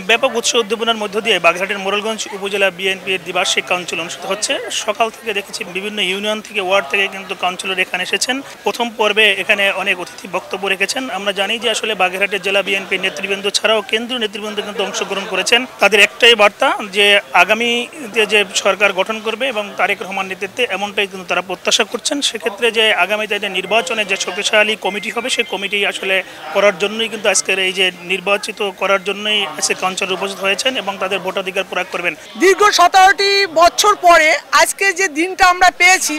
ব্যাপক উৎসাহ উদ্দীপনার মধ্য দিয়ে বাগেরহাটের মোরেলগঞ্জ উপজেলা বিএনপির দ্বিবার্ষিক কাউন্সিল অনুষ্ঠিত হচ্ছে। সকাল থেকে দেখেছি বিভিন্ন ইউনিয়ন থেকে, ওয়ার্ড থেকে কিন্তু কাউন্সিলর এখানে এসেছেন। প্রথম পর্বে এখানে অনেক অতিথি বক্তব্য রেখেছেন। আমরা জানি যে আসলে বাগেরহাটের জেলা বিএনপির নেতৃবৃন্দ ছাড়াও কেন্দ্রীয় নেতৃবৃন্দ কিন্তু অংশগ্রহণ করেছেন। তাদের একটাই বার্তা যে আগামীতে যে সরকার গঠন করবে এবং তারেক রহমান নেতৃত্বে, এমনটাই কিন্তু তারা প্রত্যাশা করছেন। সেক্ষেত্রে যে আগামীতে যে নির্বাচনে যে শক্তিশালী কমিটি হবে, সেই কমিটি আসলে করার জন্যই কিন্তু আজকের এই যে নির্বাচিত করার জন্যই আজকে কাউন্সিলর উপস্থিত হয়েছেন এবং তাদের ভোটাধিকার প্রয়োগ করবেন। দীর্ঘ 17টি বছর পরে আজকে যে দিনটা আমরা পেয়েছি,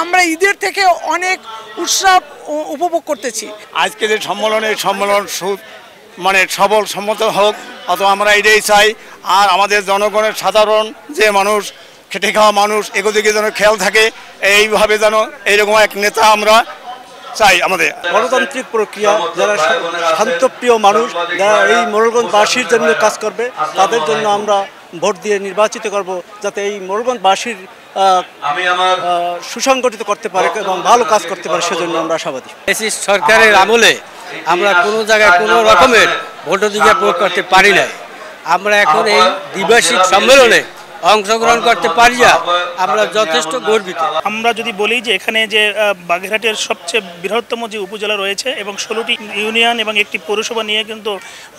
আমরা ঈদের থেকে অনেক উৎসব উপভোগ করতেছি। আজকে যে সম্মেলন মানে সবল সম্মত হোক, অথবা আমরা এটাই চাই। আর আমাদের জনগণের সাধারণ যে মানুষ, খেটে খাওয়া মানুষ, এগুলোদিকে যেন খেয়াল থাকে, এইভাবে যেন এইরকম এক নেতা আমরা চাই। আমাদের গণতান্ত্রিক প্রক্রিয়া, যারা শান্তপ্রিয় মানুষ, যারা এই মোরেলগঞ্জবাসীর জন্য কাজ করবে, তাদের জন্য আমরা ভোট দিয়ে নির্বাচিত করব, যাতে এই মোরেলগঞ্জবাসীর সুসংগঠিত করতে পারে এবং ভালো কাজ করতে পারে, সেজন্য আমরা আশাবাদী। সরকারের আমলে আমরা কোনো জায়গায় কোনো রকমের ভোটাধিকার প্রয়োগ করতে পারি না। আমরা এখন এই দ্বিবার্ষিক সম্মেলনে অংশগ্রহণ করতে পারি না, আমরা যথেষ্ট গর্বিত। আমরা যদি বলি যে এখানে যে বাগেরহাটের সবচেয়ে বৃহত্তম যে উপজেলা রয়েছে এবং 16টি ইউনিয়ন এবং একটি পৌরসভা নিয়ে কিন্তু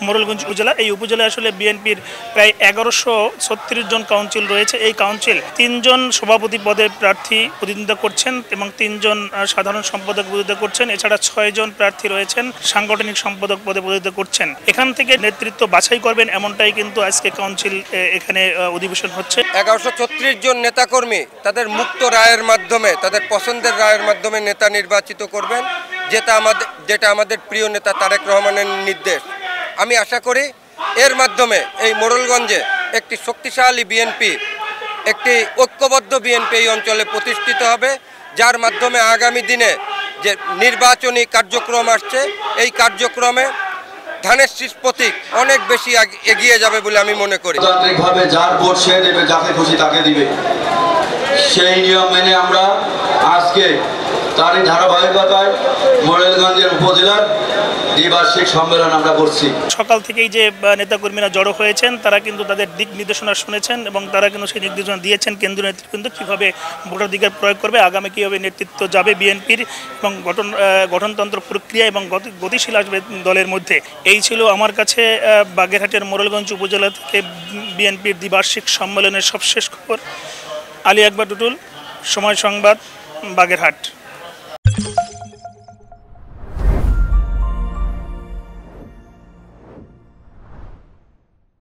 মোরেলগঞ্জ উপজেলা, এই উপজেলায় আসলে বিএনপির প্রায় 1136 জন কাউন্সিল রয়েছে। এই কাউন্সিল 3 জন সভাপতি পদে প্রার্থী প্রতিদ্বন্দ্বিতা করছেন এবং 3 জন সাধারণ সম্পাদক প্রতিদ্বন্দ্বিতা করছেন। এছাড়া 6 জন প্রার্থী রয়েছেন সাংগঠনিক সম্পাদক পদে প্রতিদ্বন্দ্বিতা করছেন। এখান থেকে নেতৃত্ব বাছাই করবেন, এমনটাই কিন্তু আজকে কাউন্সিল এখানে অধিবেশন হচ্ছে। 1136 জন নেতাকর্মী তাদের মুক্ত রায়ের মাধ্যমে, তাদের পছন্দের রায়ের মাধ্যমে নেতা নির্বাচিত করবেন, যেটা আমাদের প্রিয় নেতা তারেক রহমানের নির্দেশ। আমি আশা করি এর মাধ্যমে এই মোরেলগঞ্জে একটি শক্তিশালী বিএনপি, একটি ঐক্যবদ্ধ বিএনপি এই অঞ্চলে প্রতিষ্ঠিত হবে, যার মাধ্যমে আগামী দিনে যে নির্বাচনী কার্যক্রম আসছে, এই কার্যক্রমে ধানের শীষ প্রতীক অনেক বেশি এগিয়ে যাবে বলে আমি মনে করি। গণতান্ত্রিকভাবে যার ভোট সে দেবে, যাকে খুশি তাকে দিবে, সেই নিয়ম মেনে আমরা আজকে তারই ধারাবাহিকতায় মোরেলগঞ্জের উপজেলার দ্বিবার্ষিক সম্মেলন আমরা করছি। সকাল থেকেই যে নেতাকর্মীরা জড়ো হয়েছেন, তারা কিন্তু তাদের দিক নির্দেশনা শুনেছেন এবং তারা কিন্তু সেই নির্দেশনা দিয়েছেন কেন্দ্রীয় নেতৃবৃন্দ কীভাবে ভোটাধিকার প্রয়োগ করবে, আগামী কীভাবে নেতৃত্ব যাবে বিএনপির এবং গঠনতন্ত্র প্রক্রিয়া এবং গতিশীল আসবে দলের মধ্যে। এই ছিল আমার কাছে বাগেরহাটের মোরেলগঞ্জ উপজেলা থেকে বিএনপির দ্বিবার্ষিক সম্মেলনের সবশেষ খবর। আলী আকবর টুটুল, সময় সংবাদ, বাগেরহাট।